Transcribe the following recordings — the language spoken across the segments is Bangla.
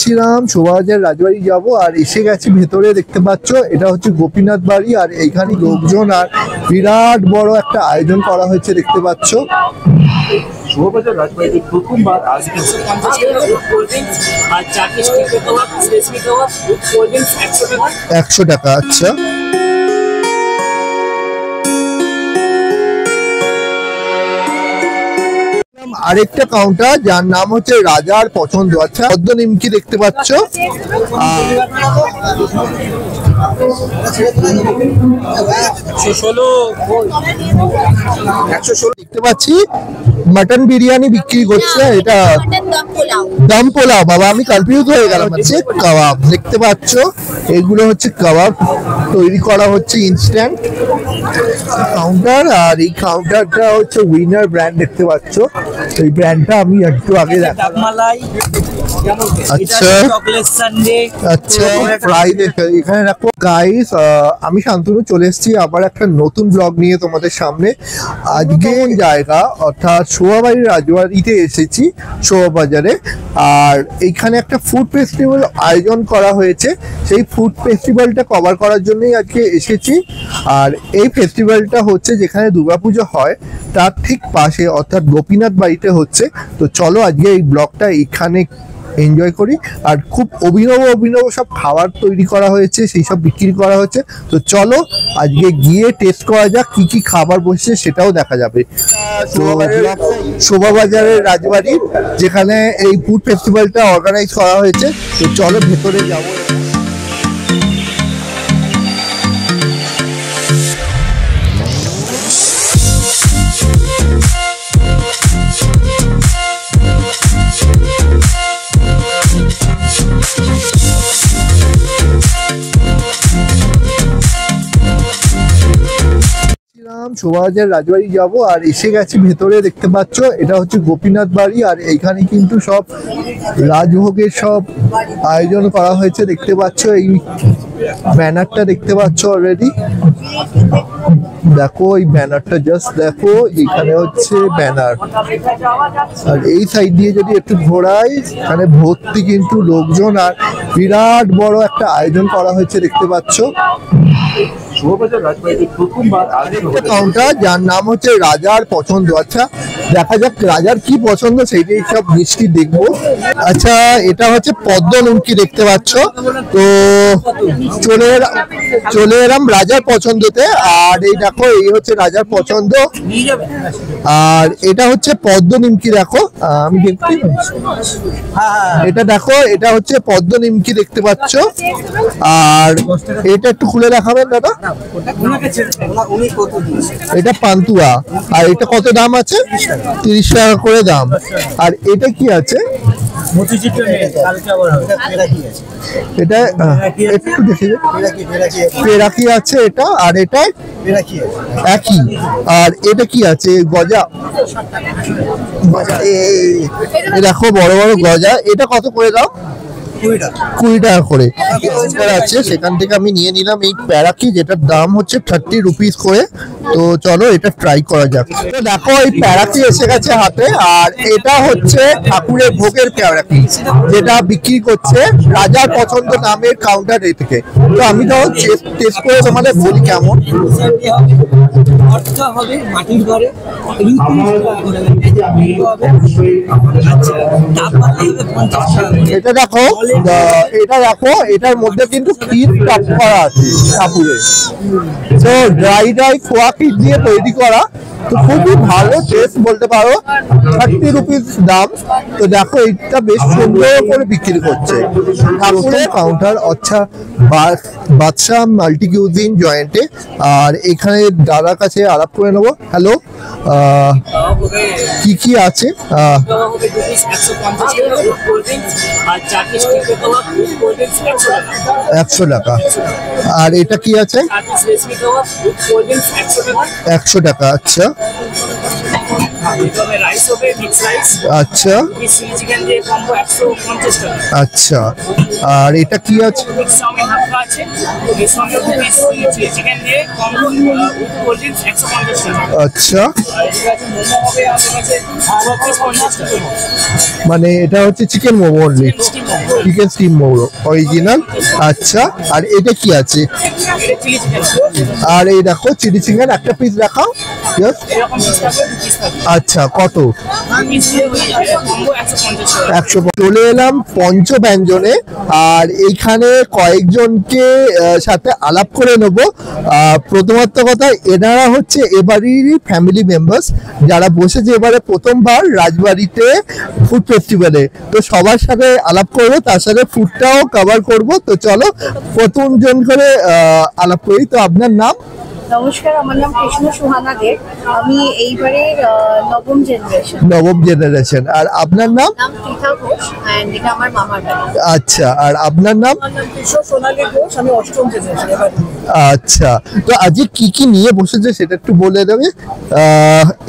যাচ্ছিলাম শোভাবাজার রাজবাড়ি যাব, আর এসে গেছি ভেতরে। দেখতে পাচ্ছ এটা হচ্ছে গোপীনাথ বাড়ি, আর এইখানে লোকজন আর বিরাট বড় একটা আয়োজন করা হয়েছে দেখতে পাচ্ছ। শোভাবাজার রাজবাড়িতে প্রথমবার আজ 100 টাকা। আচ্ছা, আরেকটা কাউন্টার যার নাম হচ্ছে রাজার পছন্দ। আচ্ছা, পদ্ম নিমকি দেখতে পাচ্ছ। 116 দেখতে পাচ্ছি। মটন বিরিয়ানি বিক্রি করছে, এটা দম পোলাও। বাবা আমি কনফিউজ হয়ে গেলাম। হচ্ছে কাবাব দেখতে পাচ্ছ, এগুলো হচ্ছে কাবাব তৈরি করা হচ্ছে ইনস্ট্যান্ট কাউন্টার। আর এই কাউন্টারটা হচ্ছে উইনার ব্র্যান্ড দেখতে পাচ্ছ। এই ব্র্যান্ডটা আমি একটু আগে দেখালাম। আচ্ছা আচ্ছা, ফ্রাই এখানে রাখো। গাইস আমি শান্তনু চলে এসেছি আবার একটা নতুন ব্লগ নিয়ে তোমাদের সামনে। আজকে জায়গা অর্থাৎ শোভাবাড়ির রাজবাড়িতে এসেছি শোভাবাজারে, আর এইখানে একটা ফুড ফেস্টিভ্যাল আয়োজন করা হয়েছে। সেই ফুড ফেস্টিভ্যালটা কভার করার জন্যই আজকে এসেছি। আর এই ফেস্টিভ্যালটা হচ্ছে যেখানে দুর্গাপুজো হয় তার ঠিক পাশে, অর্থাৎ গোপীনাথ বাড়িতে হচ্ছে। তো চলো আজকে এই ব্লগটা এখানে এনজয় করি। আর খুব অভিনব অভিনব সব খাবার তৈরি করা হয়েছে, সেই সব বিক্রি করা হচ্ছে। তো চলো আজকে গিয়ে টেস্ট করা যাক কি কি খাবার বসছে, সেটাও দেখা যাবে। শোভাবাজারের রাজবাড়ি যেখানে এই ফুড ফেস্টিভ্যালটা অর্গানাইজ করা হয়েছে। তো চলো ভেতরে যাবো। শোভাবাজার রাজবাড়ি যাব, আর এসে গেছি ভেতরে। দেখতে পাচ্ছ এটা হচ্ছে গোপীনাথ বাড়ি, আর এইখানে কিন্তু সব রাজভোগের সব আয়োজন করা হয়েছে দেখতে পাচ্ছ। এই ব্যানারটা দেখতে পাচ্ছ অলরেডি, দেখো এই ব্যানারটা, জাস্ট দেখো এখানে হচ্ছে ব্যানার। আর এই সাইড দিয়ে যদি একটু ঘোরাই, এখানে ভর্তি কিন্তু লোকজন, আর বিরাট বড় একটা আয়োজন করা হয়েছে দেখতে পাচ্ছ। শোভাবাজার রাজবাড়িতে প্রথমবার আজ কাউন্টার যার নাম হচ্ছে রাজার পছন্দ। আচ্ছা দেখা যাক রাজার কি পছন্দ, সেইটাই সব মিষ্টি দেখবো। আচ্ছা এটা হচ্ছে পদ্ম নিমকি দেখতে পাচ্ছ। তো চলে এলাম রাজার পছন্দতে, আর এই দেখো এই হচ্ছে রাজার পছন্দ, আর এটা হচ্ছে পদ্ম নিমকি। দেখো আমি দেখতে, এটা দেখো এটা হচ্ছে পদ্ম নিমকি দেখতে পাচ্ছ। আর এটা একটু খুলে দেখাবেন দাদা। এটা পান্তুয়া, আর এটা কত দাম আছে? 30 টাকা করে দাম। আর এটা কি আছে? এটা একটু দেখে পেরাকি আছে এটা, আর এটা একই। আর এটা কি আছে? গজা। দেখো বড় বড় গজা। এটা কত করে দাম? 20 টাকা করে আছে। সেখান থেকে আমি নিয়ে নিলাম এই প্যারাকি, যেটার দাম হচ্ছে 30 রুপিস করে। তো চলো এটা ট্রাই করা যাক। তো দেখো এই প্যারাকি এসে গেছে হাতে, আর এটা হচ্ছে ঠাকুরের ভোগের প্যারাকি, যেটা বিক্রি করছে রাজার পছন্দ নামের কাউন্টার থেকে। তো আমি তো টেস্ট করে তোমাদের বলি কেমন। এটা দেখো, এটা দেখো এটার মধ্যে কিন্তু ক্ষীর টপ করা আছে ঠাকুরের। তো ড্রাই খোয়া ক্ষীর দিয়ে তৈরি করা। তো খুবই ভালো টেস্ট বলতে পারো। 30 রুপিস দাম। তো দেখো এটা বেশ সুন্দর করে বিক্রি করছে ঠাকুরের কাউন্টার। আচ্ছা বাদশাহ মাল্টি কিউজিন জয়েন্টে। আর এখানে দাদার কাছে আলাপ করে নেবো। হ্যালো, কি কি আছে? 100 টাকা। আর এটা কি আছে? 100 টাকা। আচ্ছা রাইস হবে মিক্স রাইস, আচ্ছা চিলি চিকেন দিয়ে কম্বো 150 টাকা। আচ্ছা, আর এটা কি আছে? মিক্স চাউমিন হাফ আছে, এর সঙ্গে চিলি চিকেন দিয়ে কম্বো কোল্ড ড্রিঙ্কস 150 টাকা। আচ্ছা, আর এটা আছে মোমো হবে আমাদের কাছে 50 টাকা। মানে এটা হচ্ছে chicken momo only, chicken steam momo original. আচ্ছা, আর এটা কি আছে? এটা চিলি চিকেন, আর এই দেখো চিলি চিকেন একটা পিস দেখাও। Yes? এরকম পিস থাকবে, পিস থাকবে আচ্ছা, কত? পিস দিয়ে কম্বো 150 টাকা। 100। চলে এলাম পঞ্চব্যঞ্জনে, আর এইখানে কয়েকজনকে সাথে আলাপ করে নেব। প্রথমত কথা, এনারা হচ্ছে এবারেরই ফ্যামিলি মেম্বার্স যারা বসেছে এবারে প্রথমবার রাজবাড়িতে ফুড ফেস্টিভ্যালে। তো সবার সাথে আলাপ করবো, তার সাথে ফুডটাও কভার করব। তো চলো প্রথম জন করে আলাপ করি। তো আপনার নাম? নমস্কার, আমার নাম কৃষ্ণ সুহানা দেব। আমি এইবারের নবম জেনারেশন। নবম জেনারেশন। আর আপনার নাম? নাম পৃথা ঘোষ, এন্ড এটা আমার মামার বাড়ি। আচ্ছা, আর আপনার নাম? আমার নাম কৃষ্ণ সোনালী ঘোষ, আমি অষ্টম জেনারেশন এবার। আচ্ছা, তো আজকে কি কি নিয়ে বসেছে সেটা একটু বলে দেবে?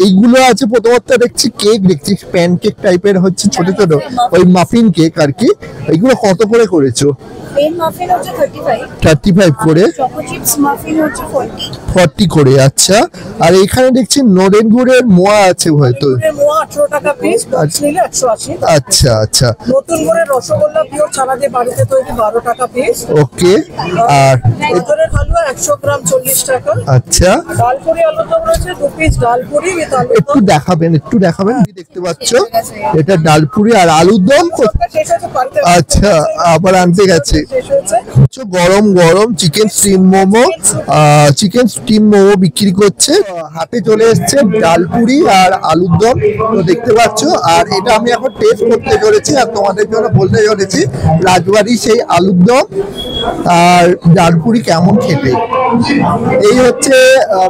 এইগুলো আছে প্রথমত দেখছি কেক, দেখছি প্যানকেক টাইপের হচ্ছে ছোট ছোট, ওই মাফিন কেক আর কি। এইগুলো কত করে করেছো? প্লেন মাফিন হচ্ছে 35, 35 করে। চকো চিপস মাফিন হচ্ছে 40। 40 করে। আচ্ছা, আর এখানে দেখছি নরেন গুড়ের মোয়া আছে হয়তো। মোয়া 18 টাকা পিস, বক্স নিলে 180। আচ্ছা আচ্ছা, নতুন করে রসগোল্লা পিওর ছানা দিয়ে বাড়িতে তৈরি 12 টাকা পিস। ওকে। আর গাজরের হালুয়া 100 গ্রাম 40 টাকা। আচ্ছা, ডালপুরি আলুদম রয়েছে 2 পিস ডালপুরি উইথ একটু দেখাবেন, একটু দেখাবেন। দেখতে পাচ্ছ এটা ডালপুরি আর আলুর দম। শেষ হচ্ছে পারতে। আচ্ছা, আবার আনতে গেছে। শেষ হচ্ছে। গরম গরম chicken steam momo, chicken steam momo বিক্রি করছে। হাতে চলে এসছে ডালপুরি আর আলুর দম, তো দেখতে পাচ্ছ। আর এটা আমি এখন টেস্ট করতে চলেছি আর তোমাদের জন্য বলতে চলেছি রাজবাড়ি সেই আলুর দম আর ডালপুরি কেমন খেতে। এই হচ্ছে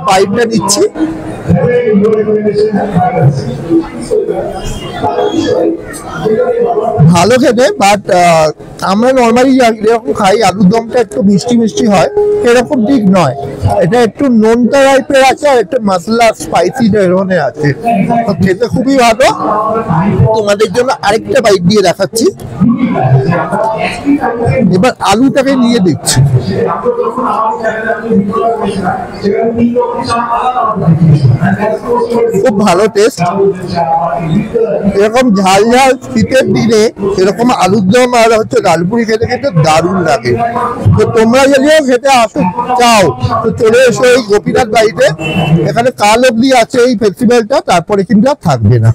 বাইকটা নিচ্ছি। ভালো খেতে, বাট আমরা নর্মালি যেরকম খাই আলুর দমটা একটু মিষ্টি মিষ্টি হয়, এরকম ঠিক নয়। এটা একটু নোনতা টাইপের আছে আর একটু মশলা স্পাইসি ধরনের আছে। তো খেতে খুবই ভালো। তোমাদের জন্য আরেকটা বাইট দিয়ে দেখাচ্ছি। এবার আলুটাকে নিয়ে দেখছি। খুব ভালো টেস্ট। এরকম ঝাল ঝাল শীতের দিনে এরকম আলুর দম আর হচ্ছে ডালপুরি খেতে খেতে দারুণ লাগে। তো তোমরা যদিও খেতে আসো চাও তো চলে এসো এই গোপীনাথ বাড়িতে। এখানে কাল অবধি আছে এই ফেস্টিভ্যালটা, তারপরে কিন্তু আর থাকবে না।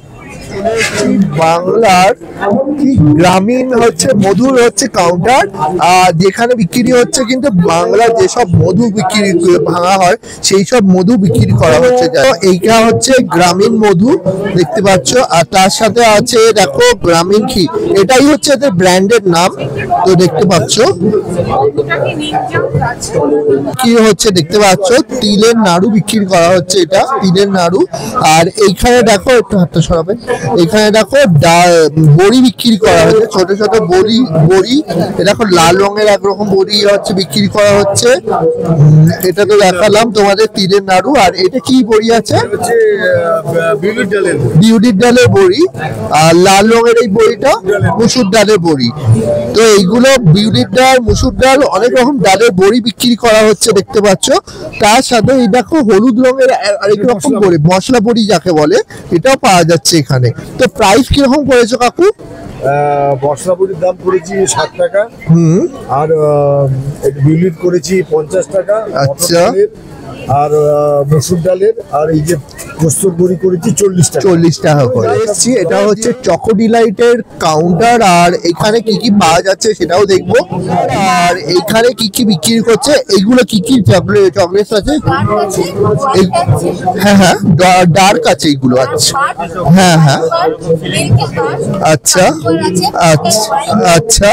বাংলার কি গ্রামীণ হচ্ছে মধুর হচ্ছে কাউন্টার, আর যেখানে বিক্রি হচ্ছে কিন্তু বাংলার যেসব মধু বিক্রি ভাঙা হয় সেই সব মধু বিক্রি করা হচ্ছে। এইটা হচ্ছে গ্রামীণ মধু দেখতে পাচ্ছ, আর তার সাথে আছে দেখো গ্রামীণ ঘি, এটাই হচ্ছে এদের ব্র্যান্ডের নাম। তো দেখতে পাচ্ছ কি হচ্ছে, দেখতে পাচ্ছ তিলের নাড়ু বিক্রি করা হচ্ছে, এটা তিলের নাড়ু। আর এইখানে দেখো, একটু হাতটা সরাবেন, এখানে দেখো বড়ি বিক্রি করা হচ্ছে, ছোট ছোট বড়ি। দেখো লাল রঙের একরকম বড়ি হচ্ছে বিক্রি করা হচ্ছে। এটা তো দেখালাম তোমাদের তিলের নাড়ু। আর এটা কি বড়ি আছে? বিউলির ডালের বড়ি। আর লাল রঙের এই বড়িটা মুসুর ডালের বড়ি। তো এইগুলো বিউলির ডাল, মুসুর ডাল, অনেক রকম ডালের বড়ি বিক্রি করা হচ্ছে দেখতে পাচ্ছ। তার সাথে এই দেখো হলুদ রঙের আরেক রকম বড়ি, মশলা বড়ি যাকে বলে, এটাও পাওয়া যাচ্ছে এখানে। তো প্রাইস কিরকম করেছো কাকু? মশলা বড়ির দাম করেছি 60 টাকা, আর বিউলিট করেছি 50 টাকা। আচ্ছা, আর মসুর ডালের আর এই যে পোস্তর বড়ি করেছি 40 টাকা। 40 টাকা করে এসছি। এটা হচ্ছে চকো ডিলাইটের কাউন্টার, আর এখানে কি কি পাওয়া যাচ্ছে সেটাও দেখবো। আর এখানে কি কি বিক্রি করছে, এইগুলো কি কি চকলেট আছে? হ্যাঁ হ্যাঁ, ডার্ক আছে এইগুলো। আচ্ছা, হ্যাঁ হ্যাঁ, আচ্ছা আচ্ছা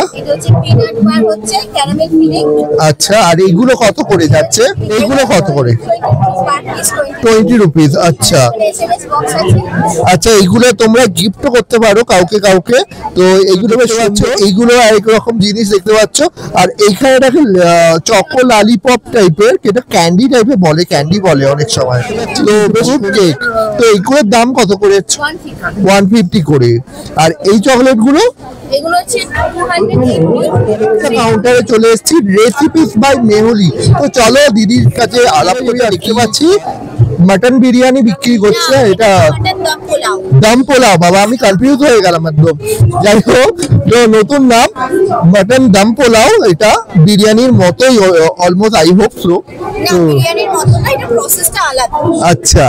আচ্ছা। আর এইগুলো কত করে যাচ্ছে? এইগুলো কত করে? per piece 20 rupees. আচ্ছা SMS box আছে। আচ্ছা, এইগুলো তোমরা গিফট করতে পারো কাউকে কাউকে। তো এইগুলো বেশ সুন্দর, এইগুলো আরেক রকম জিনিস দেখতে পাচ্ছ। আর এইখানে দেখো চকো লালিপপ টাইপের, যেটা ক্যান্ডি টাইপের বলে, ক্যান্ডি বলে অনেক সময়। তো বেশ কেক। তো এইগুলোর দাম কত করে? 150 করে। আর এই চকলেট গুলো এগুলো হচ্ছে 280। কাউন্টারে চলে এসেছি, রেসিপিস বাই মেহুলি। তো চলো দিদির কাছে আলাপ করে। দেখতে পাচ্ছি মটন বিরিয়ানি বিক্রি করছে। এটা মটন দম পোলাও। দম পোলাও। বাবা আমি কনফিউজ হয়ে গেলাম একদম। যাই হোক, তো নতুন নাম মটন দম পোলাও। এটা বিরিয়ানির মতোই অলমোস্ট, আই হোপ সো। না, বিরিয়ানির মতো না, এটা প্রসেসটা আলাদা। আচ্ছা,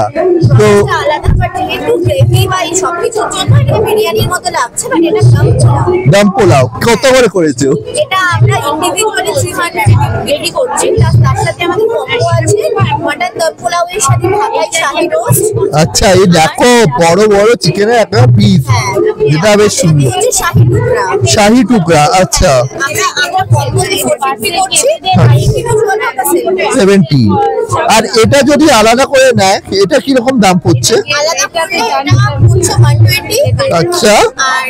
তো এটা আলাদা, বাট একটু গ্রেভি বা এই সবকিছুর জন্য এটা বিরিয়ানির মতো লাগছে, বাট এটা দম পোলাও। দম পোলাও কত করে করেছো? এটা আমরা ইন্ডিভিজুয়ালি 300 বিক্রি করছি, প্লাস তার সাথে আমাদের কম্বো আছে মটন দম পোলাও এর সাথে ঢাকাই শাহী রোস্ট। আচ্ছা, এই দেখো বড় বড় চিকেনের একটা পিস, যেটা বেশ সুন্দর। হচ্ছে শাহী টুকরা। শাহী টুকরা। আচ্ছা, আমরা কম্বো 450 করছি, ইন্ডিভিজুয়ালি আমরা 70। আর এটা যদি আলাদা করে নেয়, এটা কিরকম দাম পড়ছে? আলাদা করলে এটা হচ্ছে 120। আচ্ছা, আর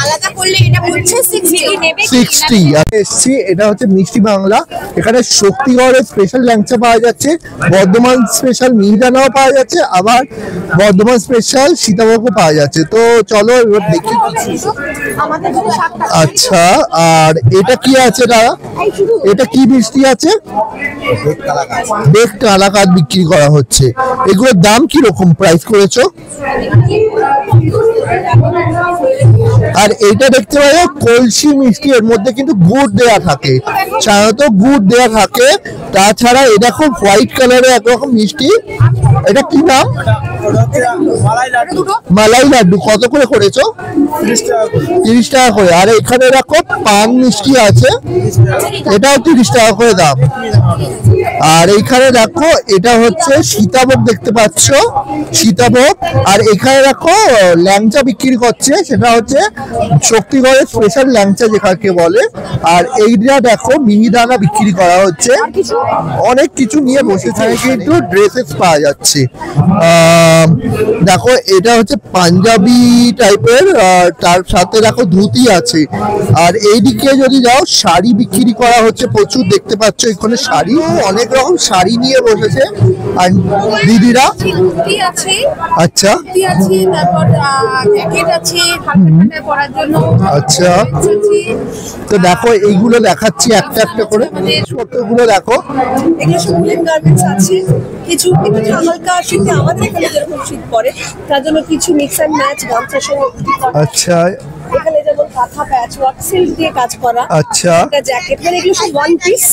আলাদা করলে এটা হচ্ছে 60। 60। আমি এসছি, এটা হচ্ছে মিষ্টি বাংলা। এখানে শক্তিগড়ের স্পেশাল ল্যাংচা পাওয়া যাচ্ছে, বর্ধমান স্পেশাল মিহিদানাও পাওয়া যাচ্ছে, আবার বর্ধমান স্পেশাল সীতাভোগও পাওয়া যাচ্ছে। তো চলো এবার দেখি। আমাদের জন্য 60 টাকা। আচ্ছা, আর এটা কি আছে দাদা? এটা কি মিষ্টি আছে? বেক কালাকাদ বিক্রি করা হচ্ছে। এগুলোর দাম কি রকম প্রাইস করেছো? আর এটা দেখতে পাচ্ছ কলসি মিষ্টি, এর মধ্যে কিন্তু গুড় দেয়া থাকে, সাধারণত গুড় দেয়া থাকে। তাছাড়া এটা খুব হোয়াইট কালারের একরকম মিষ্টি। এটা কি নাম? মালাই লাড্ডু। কত করে করেছো? 30 টাকা করে। আর এখানে দেখো পান মিষ্টি আছে, এটাও 30 টাকা করে দাম। আর এইখানে দেখো এটা হচ্ছে সীতাভোগ, দেখতে পাচ্ছ সীতাভোগ। আর এখানে দেখো ল্যাংচা বিক্রি করছে, সেটা হচ্ছে শক্তিগড়ের স্পেশাল ল্যাংচা যেটাকে বলে। আর এইটা দেখো মিহিদানা বিক্রি করা হচ্ছে। অনেক কিছু নিয়ে বসেছে, কিন্তু ড্রেসেস পাওয়া যাচ্ছে। দেখো এটা হচ্ছে পাঞ্জাবি টাইপের, তার সাথে দেখো ধুতি আছে। আর এইদিকে যদি যাও, শাড়ি বিক্রি করা হচ্ছে প্রচুর, দেখতে পাচ্ছ এখানে শাড়ি, অনেক রকম শাড়ি নিয়ে বসেছে আর দিদিরা। কুর্তি আছে। আচ্ছা, কুর্তি আছে, তারপর জ্যাকেট আছে ঠান্ডায় পরার জন্য। আচ্ছা, তো দেখো এইগুলো দেখাচ্ছি একটা একটা করে। ছোটগুলো দেখো, এগুলো সব উলেন গার্মেন্টস আছে। কিছু একটু হালকা শীতে আমাদের এখানে যেরকম শীত পড়ে, তার জন্য কিছু মিক্স অ্যান্ড ম্যাচ গামছার সঙ্গে উঠি করা। আচ্ছা এখানে যেমন কাঁথা প্যাচ ওয়ার্ক সিল্ক দিয়ে কাজ করা। আচ্ছা, একটা জ্যাকেট, মানে এগুলো সব ওয়ান পিস,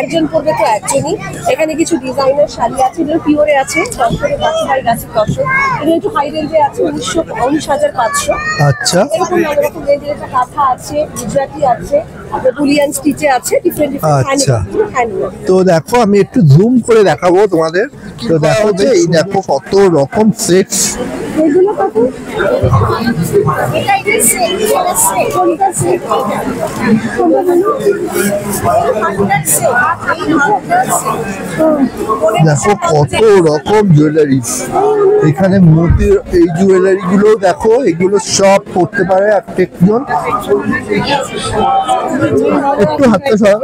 একজন পরবে তো একজনই। এখানে কিছু ডিজাইনার শাড়ি আছে, যেগুলো পিওরে আছে, দর্শকের বাচ্চাই গাছের দর্শক। এগুলো একটু হাই রেঞ্জে আছে, 19,500। আচ্ছা, এরকম নানা রকম রেঞ্জের একটা কাঁথা আছে, গুজরাটি আছে, আপনার বুলিয়ান স্টিচে আছে, ডিফারেন্ট আচ্ছা। হ্যান্ডওয়ার্ক। তো দেখো আমি একটু জুম করে দেখাবো তোমাদের। তো দেখো যে এই দেখো কত রকম সেটস। এগুলো কত? এটা এটা সেট, এটা সেট। কোনটা সেট? দেখো কত রকম জুয়েলারিস এখানে। মতির এই জুয়েলারি গুলো দেখো, এগুলো সব পড়তে পারে একজন। একটু হাতটা সরাও।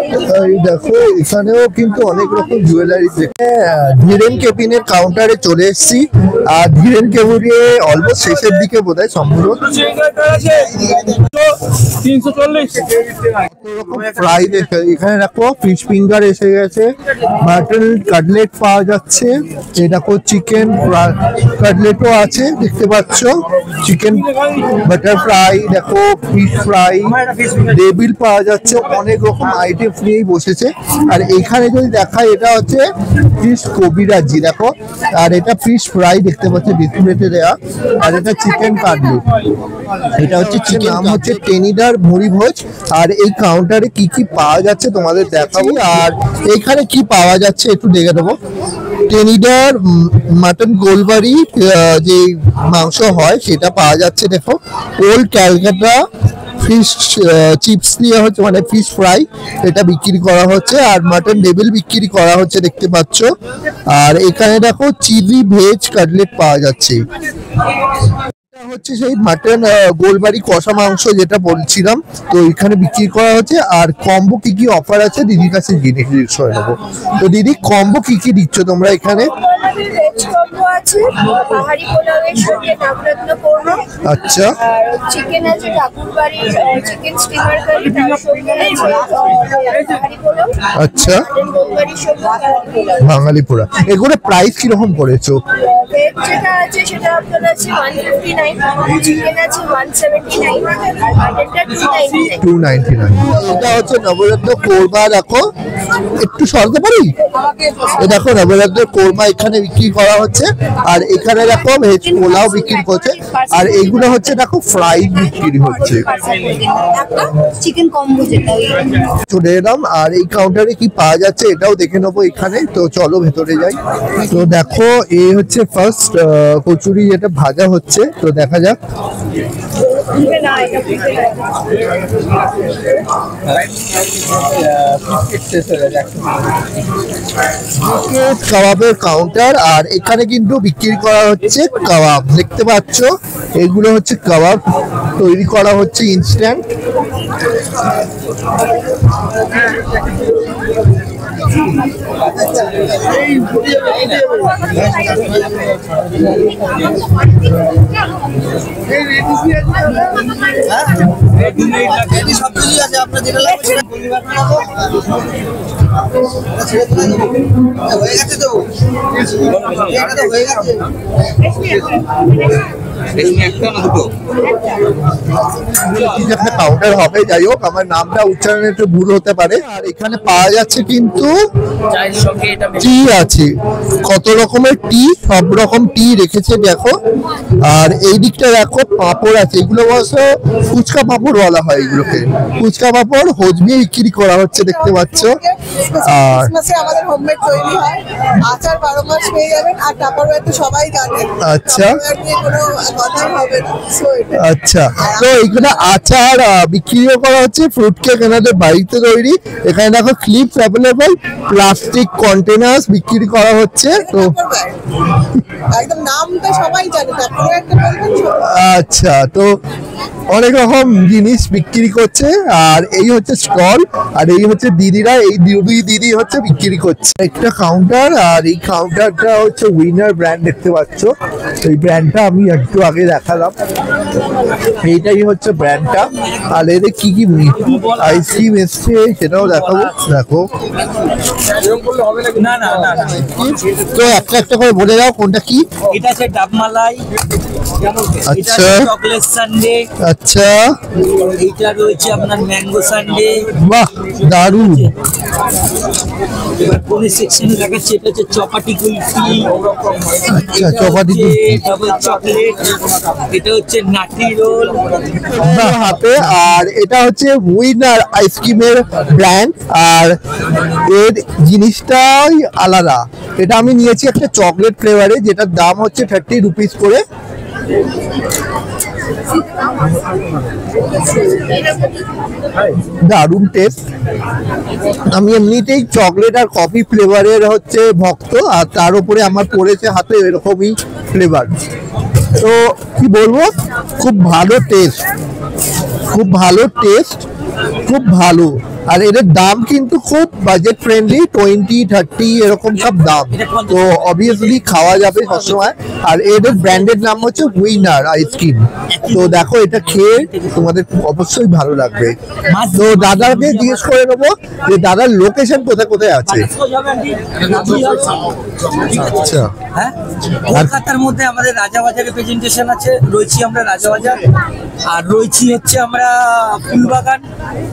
এই দেখো এখানেও কিন্তু অনেক রকম জুয়েলারি। ধীরেন কেবিনের কাউন্টারে চলে এসেছি। আর ধীরেন কেবিনে অলমোস্ট শেষের দিকে বোধহয় সম্ভবত। 340। ফ্রাই এখানে দেখো ফিশ ফিঙ্গার এসে গেছে, মাটন কাটলেট পাওয়া যাচ্ছে। এই দেখো চিকেন কাটলেটও আছে, দেখতে পাচ্ছ চিকেন বাটার ফ্রাই, দেখো ফিশ ফ্রাই, টেবিল পাওয়া যাচ্ছে। অনেক রকম আইটেম নিয়েই বসেছে। আর এখানে যদি দেখায়, এটা হচ্ছে ফিশ কবিরাজি দেখো। আর এটা ফিশ ফ্রাই দেখতে পাচ্ছ ডিসপ্লেতে দেয়া। আর এটা চিকেন কাটলেট, এটা হচ্ছে চিকেন, নাম হচ্ছে টেনিদার মুড়ি ভোজ। আর এই কাউন্টারে কি কি পাওয়া যাচ্ছে তোমাদের দেখাবো। আর এইখানে কি পাওয়া যাচ্ছে একটু দেখে দেবো। টেনিদার মাটন গোলবাড়ি যে মাংস হয় সেটা পাওয়া যাচ্ছে। দেখো ওল্ড ক্যালকাটা ফিশ চিপস দিয়ে হচ্ছে মানে ফিশ ফ্রাই এটা বিক্রি করা হচ্ছে, আর মাটন লেবেল বিক্রি করা হচ্ছে দেখতে পাচ্ছ। আর এখানে দেখো চিলি ভেজ কাটলেট পাওয়া যাচ্ছে। এটা হচ্ছে সেই মাটন গোলবাড়ি কষা মাংস যেটা বলছিলাম, তো এখানে বিক্রি করা হচ্ছে। আর কম্বো কি কি অফার আছে দিদির কাছে জিজ্ঞেস করে নেবো। তো দিদি কম্বো কি কি দিচ্ছ তোমরা এখানে? ভেজ কম্বো আছে, পাহাড়ি পোলাওয়ের সঙ্গে নাগরত্ন কোরমা। আচ্ছা, আর চিকেন আছে ঠাকুরবাড়ির চিকেন স্টিমার কারি, তার সঙ্গে পাহাড়ি পোলাও। আচ্ছা, গোলবাড়ির সঙ্গে বাঙালি পোড়া। এগুলো প্রাইস কিরকম করেছো? ভেজ যেটা আছে সেটা আপনার আছে 159, চিকেন আছে 179, আর মাটনটা 299। 299। এটা হচ্ছে নবরত্ন কোরমা। দেখো একটু সরতে পারি, এ দেখো নবরত্ন কোরমা এখানে বিক্রি করা হচ্ছে। আর এখানে দেখো ভেজ পোলাও বিক্রি করছে। আর এইগুলো হচ্ছে দেখো ফ্রাইড বিক্রি হচ্ছে। একটা চিকেন কম্বো যেটা চলে এলাম, আর এই কাউন্টারে কি পাওয়া যাচ্ছে এটাও দেখে নেবো এখানে। তো চলো ভেতরে যাই। তো দেখো এই হচ্ছে ফার্স্ট কচুরি যেটা ভাজা হচ্ছে, তো দেখা যাক। কাবাবের কাউন্টার, আর এখানে কিন্তু বিক্রি করা হচ্ছে কাবাব। দেখতে পাচ্ছ এগুলো হচ্ছে কাবাব তৈরি করা হচ্ছে ইনস্ট্যান্ট। কাউন্টার হবে, যাই হোক আমার নামটা উচ্চারণে একটু ভুল হতে পারে। আর এখানে পাওয়া যাচ্ছে কিন্তু টি আছে, কত রকমের টি, সব রকম টি রেখেছে দেখো। আর এই দিকটা দেখো পাঁপড় আছে, এগুলো অবশ্য ফুচকা পাঁপড় বলা হয় এগুলোকে। ফুচকা পাঁপড় হোজমিয়ে বিক্রি করা হচ্ছে দেখতে পাচ্ছ। আর আমাদের হোমমেড তৈরি হয়, আচার 12 মাস পেয়ে যাবেন। আর টাপারওয়্যার তো সবাই জানেন। আচ্ছা কোনো কথাই হবে না। আচ্ছা, তো এখানে আচার বিক্রিও করা হচ্ছে, ফ্রুট কেক এনাদের বাড়িতে তৈরি। এখানে দেখো ক্লিপস অ্যাভেলেবল, প্লাস্টিক কন্টেনার্স বিক্রি করা হচ্ছে। তো একদম নামটা সবাই জানে, টাপারওয়্যারটা বলবেন। আচ্ছা, তো অনেক রকম জিনিস বিক্রি করছে। আর এই হচ্ছে স্টল, আর এই হচ্ছে দিদিরা, এই দুই দিদি হচ্ছে বিক্রি করছে। একটা কাউন্টার, আর এই কাউন্টারটা হচ্ছে উইনার ব্র্যান্ড দেখতে পাচ্ছ। এই ব্র্যান্ডটা আমি একটু আগে দেখালাম, এইটাই হচ্ছে ব্র্যান্ডটা। আর এদের কি কি আইসক্রিম এসছে সেটাও দেখাবো। দেখো তো একটা একটা করে বলে দাও কোনটা কি। এটা আছে ডাবমালাই, আচ্ছা চকলেট সানডে, আচ্ছা এইটা রয়েছে আপনার ম্যাঙ্গো সানডে। বাহ দারুণ। এবার কোন সেকশনে দেখাচ্ছে, এটা হচ্ছে চপাটি কুলফি। আচ্ছা চপাটি কুলফি, ডাবল চকলেট, এটা হচ্ছে নাটি রোল হাতে। আর এটা হচ্ছে উইনার আইসক্রিমের ব্র্যান্ড, আর এর জিনিসটাই আলাদা। এটা আমি নিয়েছি একটা চকলেট ফ্লেভারে, যেটার দাম হচ্ছে 30 রুপিস করে। দারুণ টেস্ট। আমি এমনিতেই চকলেট আর কফি ফ্লেভারের হচ্ছে ভক্ত, আর তার উপরে আমার পড়েছে হাতে এরকমই ফ্লেভার। তো কি বলবো, খুব ভালো টেস্ট, খুব ভালো টেস্ট, খুব ভালো। আর এদের দাম কিন্তু খুব বাজেট ফ্রেন্ডলি, 20-30 এরকম সব দাম। তো অবভিয়াসলি খাওয়া যাবে সবসময়। আর এদের ব্র্যান্ডের নাম হচ্ছে উইনার আইসক্রিম। তো দেখো এটা খেয়ে তোমাদের অবশ্যই ভালো লাগবে। তো দাদাকে জিজ্ঞেস করে নেবো যে দাদার লোকেশন কোথায় কোথায় আছে। আচ্ছা, হ্যাঁ, কলকাতার মধ্যে আমাদের রাজাবাজারে প্রেজেন্টেশন আছে, রয়েছি আমরা রাজাবাজার। আর রয়েছি হচ্ছে আমরা ফুলবাগান,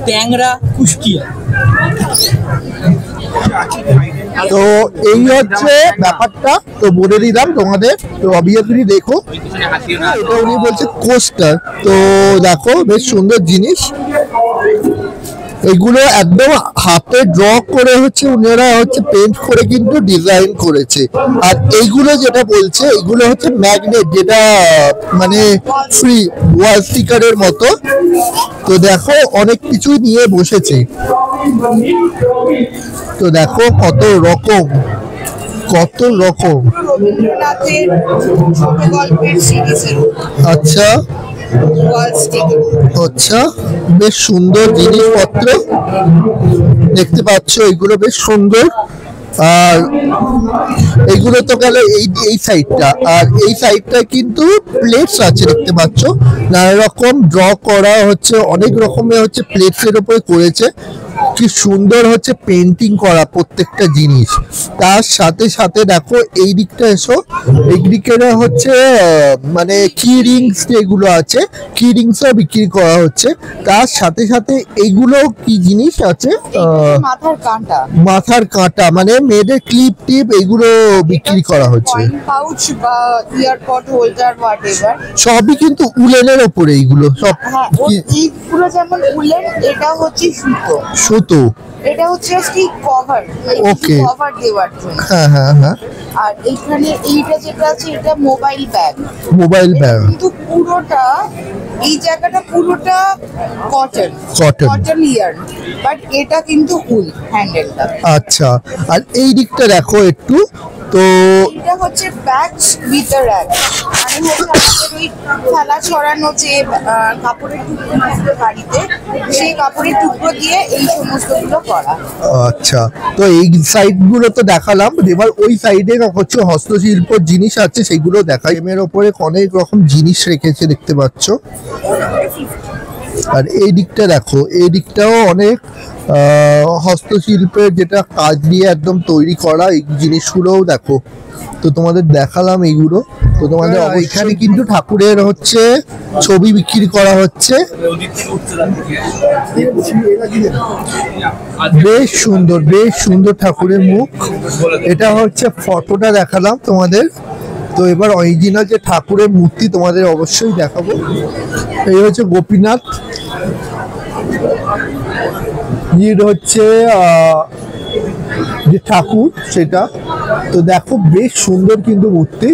ট্যাংরা, কুষ্টিয়া। তো এই হচ্ছে ব্যাপারটা, তো বলে দিলাম তোমাদের। তো অবভিয়াসলি দেখো এটা উনি বলছে কোস্টার, তো দেখো বেশ সুন্দর জিনিস। এগুলো একদম হাতে ড্র করে হচ্ছে ওনারা হচ্ছে পেন্ট করে কিন্তু ডিজাইন করেছে। আর এইগুলো যেটা বলছে এগুলো হচ্ছে ম্যাগনেট, যেটা মানে ফ্রি ওয়াল স্টিকারের মতো। তো দেখো অনেক কিছুই নিয়ে বসেছে। তো দেখো কত রকম রবীন্দ্রনাথের ছোট গল্পের সিরিজের আচ্ছা ওয়াল স্টিকার। আচ্ছা, বেশ সুন্দর জিনিসপত্র দেখতে পাচ্ছ, এগুলো বেশ সুন্দর। আর এইগুলো তো গেল এই সাইডটা, আর এই সাইডটা কিন্তু প্লেটস আছে দেখতে পাচ্ছ, নানা রকম ড্র করা হচ্ছে, অনেক রকমের হচ্ছে প্লেটস এর উপরে করেছে। কি সুন্দর হচ্ছে পেন্টিং করা প্রত্যেকটা জিনিস। তার সাথে সাথে দেখো এই দিকটা এসো, এই দিকে হচ্ছে মানে কি রিংস যেগুলো আছে, কি রিংসও বিক্রি করা হচ্ছে। তার সাথে সাথে এইগুলো কি জিনিস আছে, মাথার কাঁটা মানে মেয়েদের ক্লিপ টিপ এগুলো বিক্রি করা হচ্ছে। পাউচ বা ইয়ারপড হোল্ডার হোয়াটএভার সবই কিন্তু উলেনের ওপরে এইগুলো সব। এইগুলো যেমন উলেন, এটা হচ্ছে সুতো, এটা হচ্ছে কভার, ওকে কভার দেওয়ার জন্য। হ্যাঁ। আর এইখানে এইটা যেটা আছে এটা মোবাইল ব্যাগ। কিন্তু পুরোটা এই জায়গাটা পুরোটা কটন ইয়ার, বাট এটা কিন্তু উল হ্যান্ডেলটা। আচ্ছা, আর এই দিকটা দেখো একটু, তো এটা হচ্ছে ব্যাগস উইথ আ র‍্যাক, মানে হচ্ছে আমাদের ওই থালা ছড়ানো যে কাপড়ের টুকরো থাকে বাড়িতে, সেই কাপড়ের টুকরো দিয়ে এই সমস্তগুলো করা। আচ্ছা, তো এই সাইড গুলো তো দেখালাম, এবার ওই সাইডে হচ্ছে হস্তশিল্প জিনিস আছে, সেগুলো দেখাই। এর ওপরে অনেক রকম জিনিস রেখেছে দেখতে পাচ্ছ। আর এই দিকটা দেখো, এই দিকটাও অনেক হস্তশিল্পের যেটা কাজ দিয়ে একদম তৈরি করা এই জিনিসগুলোও দেখো। তো তোমাদের দেখালাম এইগুলো। তো তোমাদের এখানে কিন্তু ঠাকুরের হচ্ছে ছবি বিক্রি করা হচ্ছে, বেশ সুন্দর ঠাকুরের মুখ। এটা হচ্ছে ফটোটা দেখালাম তোমাদের। তো এবার অরিজিনাল যে ঠাকুরের মূর্তি তোমাদের অবশ্যই দেখাবো। এই হচ্ছে গোপীনাথ, হচ্ছে যে ঠাকুর সেটা। তো দেখো বেশ সুন্দর কিন্তু মূর্তি।